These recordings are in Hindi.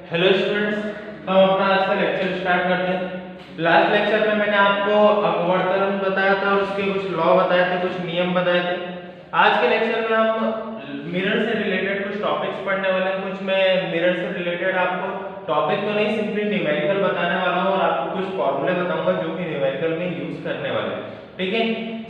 हेलो स्टूडेंट्स, हम अपना आज का लेक्चर स्टार्ट करते हैं। लास्ट लेक्चर में मैंने आपको अपवर्तन बताया था और उसके कुछ लॉ बताए थे, कुछ नियम बताए थे। आज के लेक्चर में हम मिरर से रिलेटेड कुछ टॉपिक्स पढ़ने वाले हैं। कुछ मैं मिरर से रिलेटेड आपको टॉपिक तो नहीं, सिंपली न्यूमेरिकल बताने वाला हूँ और आपको कुछ फॉर्मूले बताऊंगा जो कि न्यूमेरिकल में यूज करने वाले हैं। ठीक है,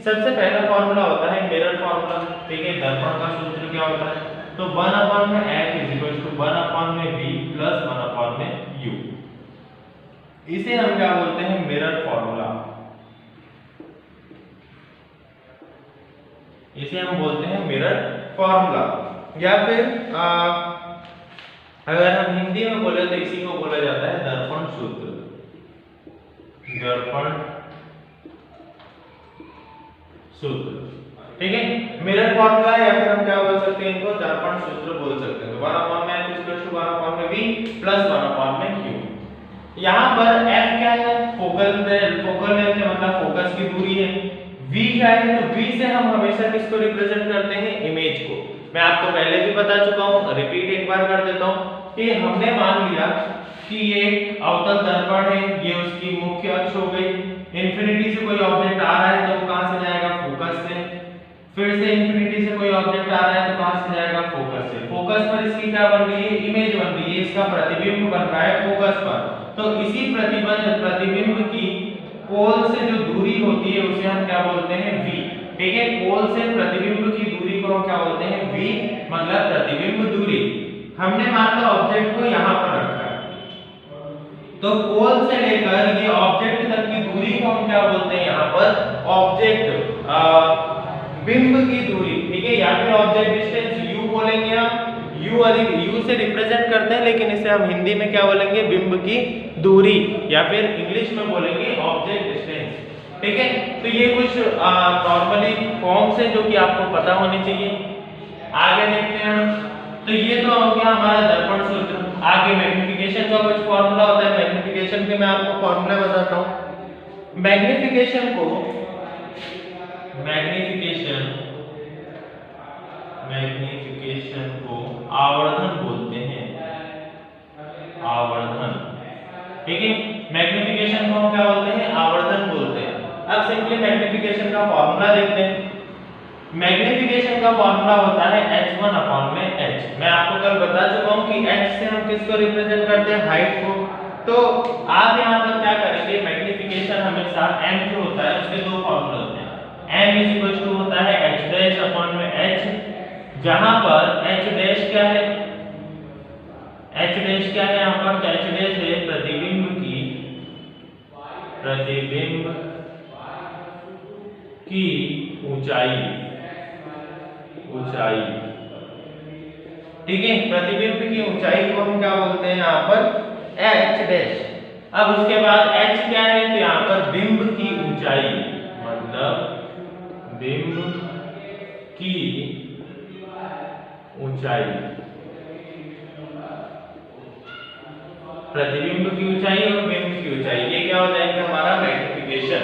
सबसे पहला फॉर्मूला होता है मिरर फॉर्मूला। ठीक है, दर्पण का सूत्र क्या होता है? तो 1/f = 1/v प्लस 1/u। इसे हम क्या बोलते हैं? Mirror formula. इसे हम बोलते हैं मिरर फॉर्मूला। या फिर अगर हम हिंदी में बोले तो इसी को बोला जाता है दर्पण सूत्र। दर्पण सूत्र, ठीक है, मिरर फॉर्मूला या फिर हम क्या बोल सकते हैं? इनको दर्पण सूत्र बोल सकते हैं। तो 1/f = 1/v प्लस 1/u। यहाँ पर f क्या है? फोकल लेंथ मतलब फोकस की दूरी है। v क्या है? तो v से हम हमेशा किसको रिप्रेजेंट करते हैं? इमेज को। मैं आपको पहले भी बता चुका हूँ, रिपीट एक बार कर देता हूँ कि हमने मान लिया कि ये एक अवतल दर्पण है, ये उसकी मुख्य अक्ष हो गई। इंफिनिटी से कोई ऑब्जेक्ट आ रहा है तो वो कहां से जाएगा? फोकस से। फिर से इंफिनिटी से कोई ऑब्जेक्ट आ रहा है तो कहां से जाएगा? फोकस से। फोकस पर इसकी क्या बन रही है? इमेज बन रही है, इसका प्रतिबिंब बन रहा है फोकस पर। तो इसी प्रतिबिंब की पोल से जो दूरी होती है उसे हम क्या बोलते हैं? v। ठीक है, पोल से प्रतिबिंब की दूरी को हम क्या बोलते हैं? v, मतलब प्रतिबिंब दूरी। हमने मान लो ऑब्जेक्ट को यहां पर रखा है, तो पोल से लेकर ये ऑब्जेक्ट तक की दूरी को हम क्या बोलते हैं? यहाँ पर ऑब्जेक्ट बिंब की दूरी। ठीक है, या फिर ऑब्जेक्ट डिस्टेंस u बोलेंगे हम। u से रिप्रेजेंट करते हैं, लेकिन इसे हम हिंदी में क्या बोलेंगे? बिंब की दूरी, या फिर इंग्लिश में बोलेंगे ऑब्जेक्ट डिस्टेंस। ठीक है, तो ये कुछ नॉर्मली फॉर्म्स है जो कि आपको पता होनी चाहिए। आगे देखते हैं हम। तो ये तो हो गया हमारा दर्पण सूत्र। आगे मैग्निफिकेशन का कुछ फॉर्मूला होता है। मैग्निफिकेशन के मैं आपको फॉर्मूला बताता हूँ। मैग्निफिकेशन को आवर्धन बोलते हैं। आवर्धन, ठीक है, मैग्निफिकेशन को हम क्या बोलते हैं? आवर्धन बोलते हैं। अब सिंपली मैग्निफिकेशन का फॉर्मूला देखते हैं। मैग्निफिकेशन का फॉर्मूला होता है h1/h। मैं आपको कल बता चुका हूं कि h से हम किसको रिप्रेजेंट करते हैं? हाइट को। तो आप यहां पर क्या करेंगे? मैग्निफिकेशन हमेशा m जो होता है उसके दो फॉर्मूले होते हैं। m होता है h'/h, जहां पर h डैश क्या है? h डैश क्या है यहां पर? h डैश है प्रतिबिंब की ऊंचाई। ठीक है, प्रतिबिंब की ऊंचाई को हम क्या बोलते हैं? यहाँ पर h डैश। अब उसके बाद h क्या है? तो यहाँ पर बिंब की ऊंचाई, मतलब बिंब की ऊंचाई, प्रतिबिंब की ऊंचाई और बिंब की ऊंचाई, ये क्या हो जाएगा? हमारा मैग्निफिकेशन।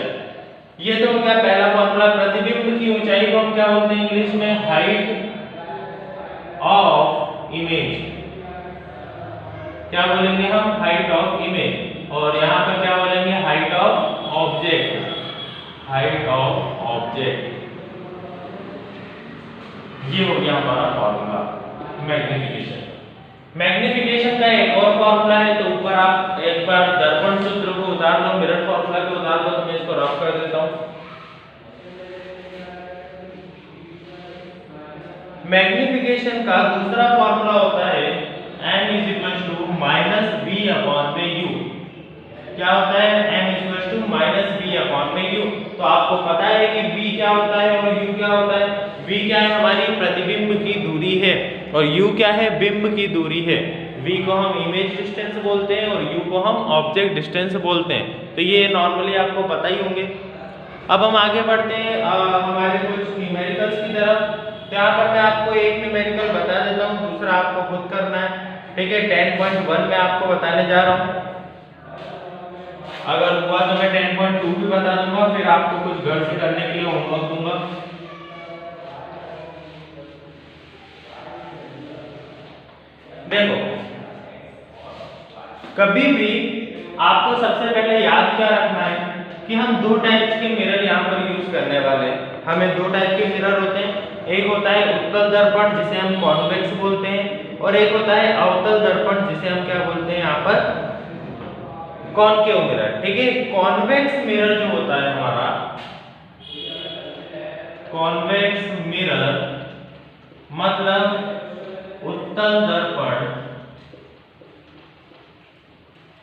ये तो हो गया पहला फॉर्मूला। प्रतिबिंब की ऊंचाई को हम क्या बोलते हैं इंग्लिश में? Height of image. क्या बोलेंगे हम? Height of image. और यहाँ पर क्या बोलेंगे? Height of object. Height of object, ये हो गया हमारा फॉर्मूला मैग्निफिकेशन। मैग्निफिकेशन का एक और फॉर्मूला है, तो ऊपर आप एक बार दर्पण सूत्र को उतार लो, मिरर फॉर्मूला को उतार लो, तो मैं इसको रफ कर देता हूं। मैग्निफिकेशन का दूसरा फॉर्मूला होता है m = -v/u। क्या होता है? m = -v/u। तो आपको पता है कि v क्या होता है और u क्या होता है? v क्या है? हमारी प्रतिबिंब की दूरी है, और u क्या है? बिंब की दूरी है। v को हम इमेज डिस्टेंस बोलते हैं और u को हम ऑब्जेक्ट डिस्टेंस बोलते हैं। तो ये नॉर्मली आपको पता ही होंगे। अब हम आगे बढ़ते हैं हमारे कुछ न्यूमेरिकल्स की तरफ। तो यहाँ पर मैं आपको एक न्यूमेरिकल बता देता हूँ, दूसरा आपको खुद करना है। ठीक है, 10.1 में आपको बताने जा रहा हूँ। अगर हुआ तो मैं 10.2 भी बता दूंगा, फिर आपको कुछ घर से करने के लिए होमवर्क दूंगा। देखो, कभी भी आपको सबसे पहले याद क्या रखना है कि हम दो टाइप्स के मिरर यहाँ पर यूज करने वाले हैं। हमें दो टाइप के मिरर होते हैं, एक होता है उत्तल दर्पण जिसे हम कॉन्वेक्स बोलते हैं, और एक होता है अवतल दर्पण जिसे हम क्या बोलते हैं यहाँ पर कॉनकेव मिरर। ठीक है, कॉन्वेक्स मिरर जो होता है हमारा, कॉन्वेक्स मिरर मतलब उत्तल दर्पण,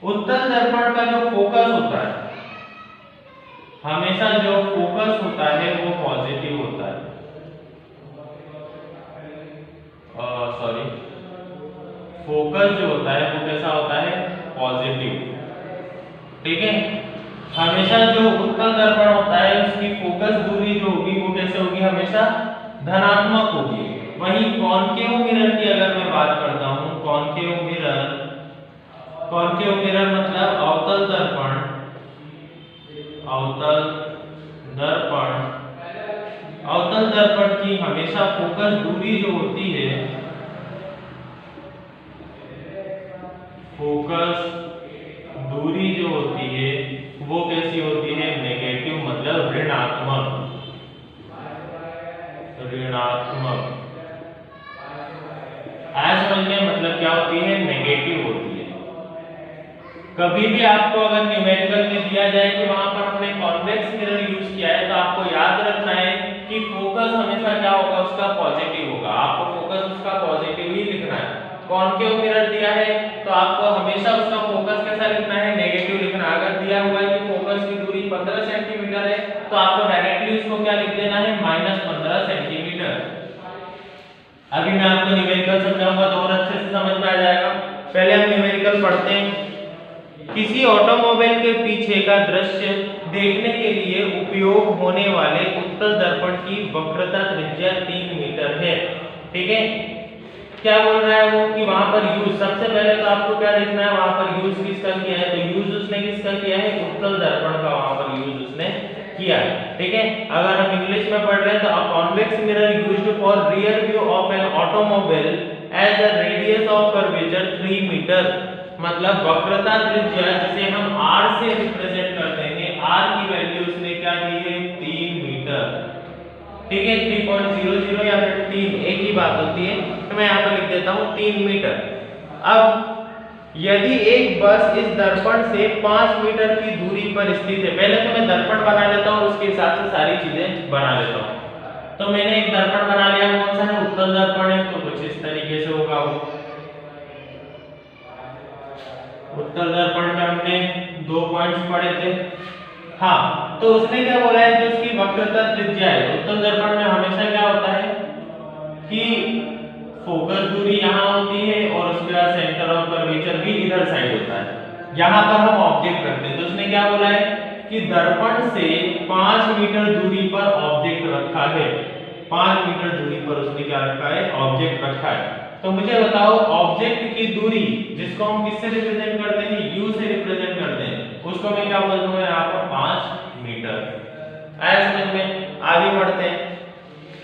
उत्तल दर्पण का जो फोकस होता है, हमेशा जो फोकस होता है वो पॉजिटिव होता है। सॉरी, फोकस जो होता है वो कैसा होता है, पॉजिटिव। ठीक है, हमेशा जो उत्तल दर्पण होता है उसकी फोकस दूरी जो होगी वो कैसे होगी, हमेशा धनात्मक होगी। वहीं कॉनकेव मिरर की अगर मैं बात करता हूं, कॉनकेव मिरर, कॉनकेव मिरर मतलब अवतल दर्पण, अवतल दर्पण, अवतल दर्पण की हमेशा फोकस दूरी जो होती है, फोकस दूरी जो होती है वो कैसी होती है, नेगेटिव मतलब ऋणात्मक, ऋणात्मक। आज समझने मतलब क्या होती है, नेगेटिव होती है। कभी भी आपको अगर न्यूमेरिकल में दिया जाए कि वहां पर हमने कॉन्वेक्स मिरर यूज किया है तो आपको याद रखना है कि फोकस हमेशा क्या होगा, उसका पॉजिटिव होगा। आपको फोकस उसका पॉजिटिव ही लिखना है। कॉनकेव मिरर दिया है तो आपको हमेशा उसका फोकस कैसा लिखना है, नेगेटिव लिखना है। अगर दिया हुआ है कि फोकस की दूरी 15 सेंटीमीटर है तो आपको डायरेक्टली उसको क्या लिख देना है, -15 सेंटीमीटर। अभी मैं आपको न्यूमेरिकल समझाऊंगा तो और अच्छे से समझ में आ जाएगा। पहले हम न्यूमेरिकल पढ़ते हैं। किसी ऑटोमोबाइल के पीछे का दृश्य देखने के लिए उपयोग होने वाले उत्तल दर्पण की वक्रता त्रिज्या 3 मीटर है। ठीक है, क्या बोल रहा है वो कि वहां पर यूज, सबसे पहले तो आपको क्या देखना है, वहां पर यूज किसका किया है, तो यूज उसने किसका किया है, उत्तल दर्पण का वहां पर यूज उसने किया है। ठीक है, अगर हम इंग्लिश में पढ़ रहे हैं तो a convex mirror used for rear view of an automobile as a radius of curvature 3 meter, मतलब वक्रता त्रिज्या जिसे हम r से रिप्रेजेंट करते हैं, r की वैल्यू उसने क्या दी है, 3 मीटर। ठीक है, 3.00 या फिर 3 एक ही बात होती है, तो मैं यहाँ पर लिख देता हूँ 3 मीटर। अब यदि एक बस इस दर्पण से 5 मीटर की दूरी पर स्थित है, पहले तो मैं दर्पण बना लेता हूँ, उसके हिसाब से सारी चीजें बना लेता हूँ। तो मैंने एक दर्पण बना लिया, कौन सा है, उत्तल दर्पण है, तो कुछ इस तरीके से होगा वो। उत्तल दर्पण में हमने 2 पॉइंट्स पढ़े थे। हाँ, तो उसने क्या बोला है, जो उसकी वक्रता त्रिज्या है, उत्तल दर्पण में हमेशा क्या होता है कि फोकस दूरी यहाँ होती है और उसके बाद सेंटर ऑफ कर्वेचर भी इधर साइड होता है। यहाँ पर हम ऑब्जेक्ट रखते हैं, तो उसने क्या बोला है कि दर्पण से 5 मीटर दूरी पर ऑब्जेक्ट रखा है। 5 मीटर दूरी पर उसने क्या रखा है, ऑब्जेक्ट रखा है। तो मुझे बताओ ऑब्जेक्ट की दूरी जिसको हम किससे रिप्रेजेंट करते हैं, u से रिप्रेजेंट करते हैं, उसको मैं क्या बोलता हूँ यहाँ पर 5 मीटर। आया समझ में? आगे बढ़ते हैं।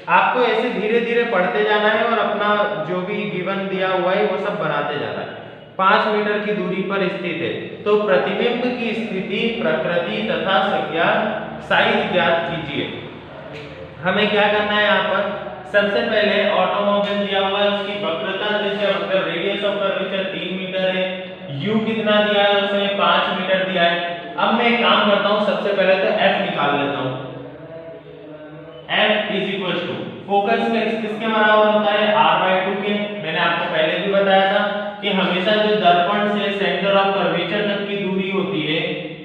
आपको ऐसे धीरे धीरे पढ़ते जाना है और अपना जो भी गिवन दिया हुआ है वो सब बनाते जाना है। 5 मीटर की दूरी पर स्थित है, तो प्रतिबिंब की स्थिति, प्रकृति तथा संज्ञा साइज ज्ञात कीजिए। हमें क्या करना है यहाँ पर, सबसे पहले ऑटोमोबाइल दिया हुआ है, उसकी वक्रता त्रिज्या मतलब रेडियस ऑफ कर्वेचर 3 मीटर है, u कितना दिया है उसने, 5 मीटर दिया है। अब मैं एक काम करता हूँ, सबसे पहले तो f निकाल लेता हूँ। f is equal to focus किसके बराबर होता है, r/2 के। मैंने आपको पहले भी बताया था कि हमेशा जो दर्पण से सेंटर ऑफ कर्वेचर तक की दूरी होती है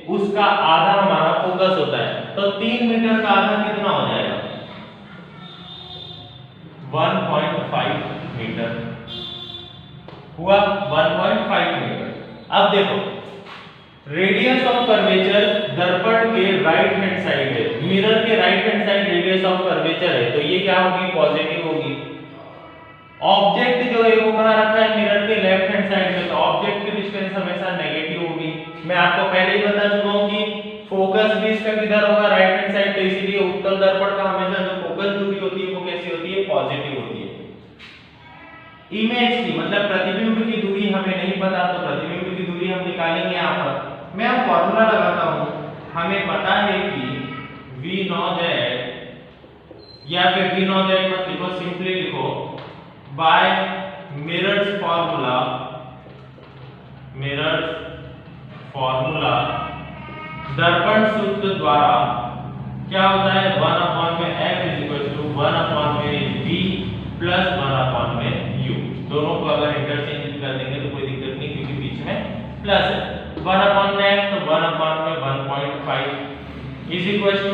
उसका आधा हमारा फोकस होता है। तो 3 मीटर का आधा कितना हो जाएगा, 1.5 मीटर हुआ, 1.5 मीटर। अब देखो रेडियस ऑफ कर्वेचर दर्पण के राइट हैंड साइड है, मिरर के right hand side radius of curvature है, तो ये क्या होगी, पॉजिटिव होगी। ऑब्जेक्ट जो है वो कहां रखा है, मिरर के लेफ्ट हैंड साइड में, तो ऑब्जेक्ट की डिस्टेंस हमेशा नेगेटिव होगी। मैं आपको पहले ही बता चुका हूं कि फोकस भी इसका किधर होगा, राइट हैंड साइड, तो इसीलिए उत्तल दर्पण का हमेशा जो फोकस दूरी होती है वो कैसी होती है, पॉजिटिव होती है। इमेज की मतलब प्रतिबिंब की दूरी हमें नहीं पता, तो प्रतिबिंब की दूरी हम निकालेंगे यहाँ पर। मैं अब फॉर्मूला लगाता हूँ। हमें पता है कि V नॉट जेड, या फिर V नॉट जेड मत लिखो, सिंपली लिखो बाय मिरर्स फॉर्मूला दर्पण सूत्र द्वारा क्या होता है 1/f=1/v प्लस 1/u। दोनों को अगर इंटरचेंज कर देंगे तो कोई दिक्कत नहीं, क्योंकि बीच में प्लस है। 1/f तो 1/1.5 इज इक्वल टू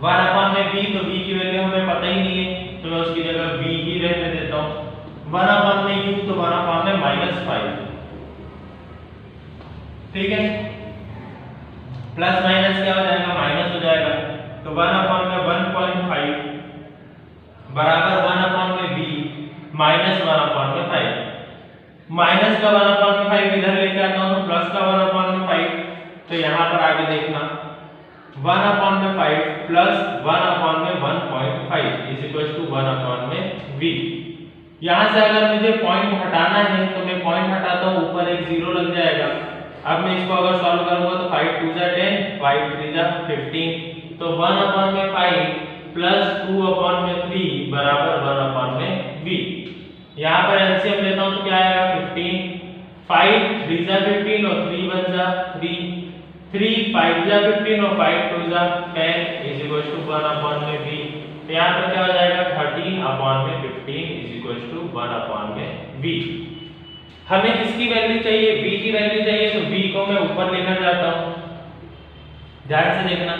1/v, तो v की वैल्यू हमें पता ही नहीं है तो मैं उसकी जगह v ही रहने देता हूं। 1/u तो 1/-5, ठीक है। प्लस माइनस क्या हो जाएगा, माइनस हो जाएगा। तो 1/1.5 बराबर 1/v माइनस 1/5। माइनस का 1/5 इधर लेके आता हूं तो प्लस का 1/5। तो यहां पर आगे देखना 1/5 plus 1/1.5 is equal to 1/v। यहां से अगर मुझे पॉइंट हटाना है तो मैं पॉइंट हटाता हूं, ऊपर एक जीरो लग जाएगा। अब मैं इसको अगर सॉल्व करूंगा तो 5 2 जा 10, 5 3 जा 15। तो 1/5 प्लस 2/3 बराबर 1/v। यहाँ पर एलसीएम लेता हूँ तो क्या आएगा 15, 5 3 जा 15 और 3 1 जा 3, 3 5 जा 15 और 5 2 जा 10 इज इक्वल टू 1/v। तो यहाँ पर क्या हो जाएगा 13/15 इज इक्वल टू 1/v। हमें किसकी वैल्यू चाहिए, v की वैल्यू चाहिए, तो v को मैं ऊपर लेकर जाता हूं। ध्यान से देखना,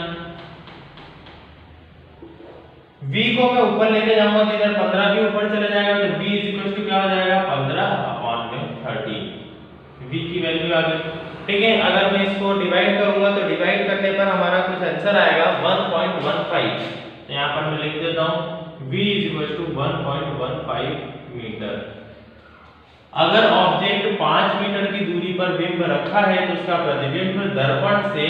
v को मैं ऊपर लेके जाऊंगा तो इधर 15 भी ऊपर चले जाएगा, तो v इज इक्वल टू क्या हो जाएगा 15/30। v की वैल्यू आ गई, ठीक है। अगर मैं इसको डिवाइड करूंगा तो डिवाइड करने पर हमारा कुछ आंसर आएगा 1.15। तो यहां पर मैं लिख देता हूं v is equal to 1.15 meter. अगर ऑब्जेक्ट 5 मीटर की दूरी पर बिंब रखा है तो उसका प्रतिबिंब दर्पण से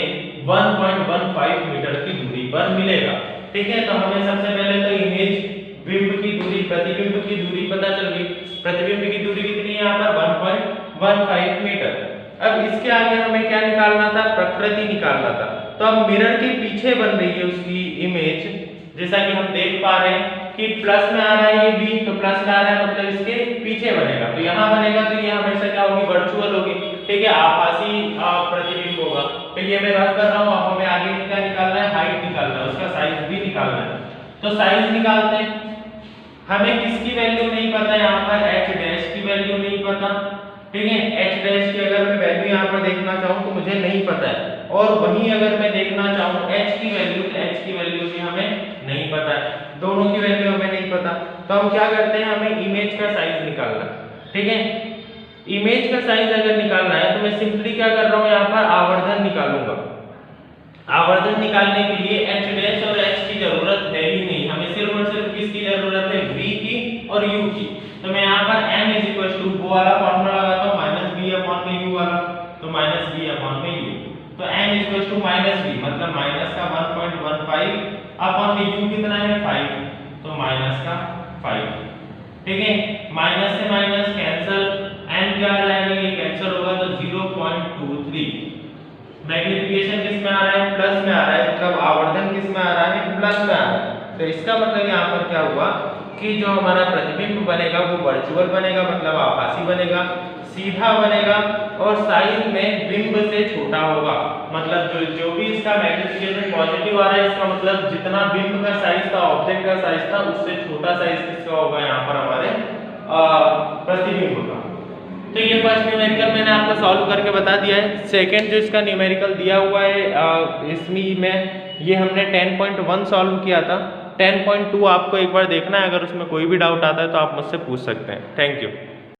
1.15 मीटर की दूरी पर मिलेगा, ठीक है। तो हमें सबसे पहले तो इमेज बिंब की दूरी, प्रतिबिंब की दूरी पता चल गई। प्रतिबिंब की दूरी कितनी है यहाँ पर 1.15 मीटर। अब इसके आगे हमें क्या निकालना था, प्रकृति निकालना था। तो अब मिरर के पीछे बन रही है उसकी इमेज, जैसा कि हम देख पा रहे हैं कि प्लस में आ रहा है ये v, तो प्लस में आ रहा है मतलब इसके पीछे बनेगा। तो यहाँ बनेगा तो ये हमेशा क्या होगी, वर्चुअल होगी, ठीक है, आभासी प्रतिबिंब होगा। तो ये मैं रख कर रहा हूँ। अब हमें आगे क्या निकालना है, हाइट निकालना है, उसका साइज भी निकालना है। तो साइज निकालते हैं। हमें किसकी वैल्यू नहीं पता, यहाँ पर h डैश की वैल्यू नहीं पता, ठीक है। h डैश की अगर मैं वैल्यू यहाँ पर देखना चाहूँ तो मुझे नहीं पता है, और वहीं अगर मैं देखना चाहूँ h की वैल्यू, तो h की वैल्यू भी हमें नहीं पता है, दोनों की वैल्यू हमें नहीं पता। तो हम क्या करते हैं, हमें इमेज का साइज निकालना, ठीक है। इमेज का साइज अगर निकालना है तो मैं सिंपली क्या कर रहा हूँ, यहाँ पर आवर्धन निकालूंगा। आवर्धन निकालने के लिए h डैश और h की जरूरत है ही नहीं, हमें सिर्फ और सिर्फ किसकी जरूरत है, v की और u की। तो मैं यहाँ पर m इज इक्वल टू वो वाला फॉर्मूला लगाता हूँ -v/u वाला, तो -v/u। तो m is equal to -v मतलब माइनस का 1.15 अपॉन में u कितना है 5, तो माइनस का 5, ठीक है। माइनस से माइनस कैंसिल, m क्या आ जाएगा, ये कैंसिल होगा तो 0.23। मैग्नीफिकेशन किस में आ रहा है, प्लस में आ रहा है, मतलब आवर्धन किस में आ रहा है, प्लस में आ रहा है। तो इसका मतलब यहाँ पर क्या हुआ कि जो हमारा प्रतिबिंब बनेगा वो वर्चुअल बनेगा, मतलब आभासी बनेगा, सीधा बनेगा, और साइज में बिंब से छोटा होगा। मतलब जो भी इसका मैग्नीफिकेशन पॉजिटिव आ रहा है, इसका मतलब जितना बिंब का साइज था, ऑब्जेक्ट का साइज था, उससे छोटा साइज किसका होगा, यहाँ पर हमारे प्रतिबिंब का। तो ये फर्स्ट न्यूमेरिकल मैंने आपको सॉल्व करके बता दिया है। सेकंड जो इसका न्यूमेरिकल दिया हुआ है इसमें ये हमने 10.1 सॉल्व किया था। 10.2 आपको एक बार देखना है, अगर उसमें कोई भी डाउट आता है तो आप मुझसे पूछ सकते हैं। Thank you.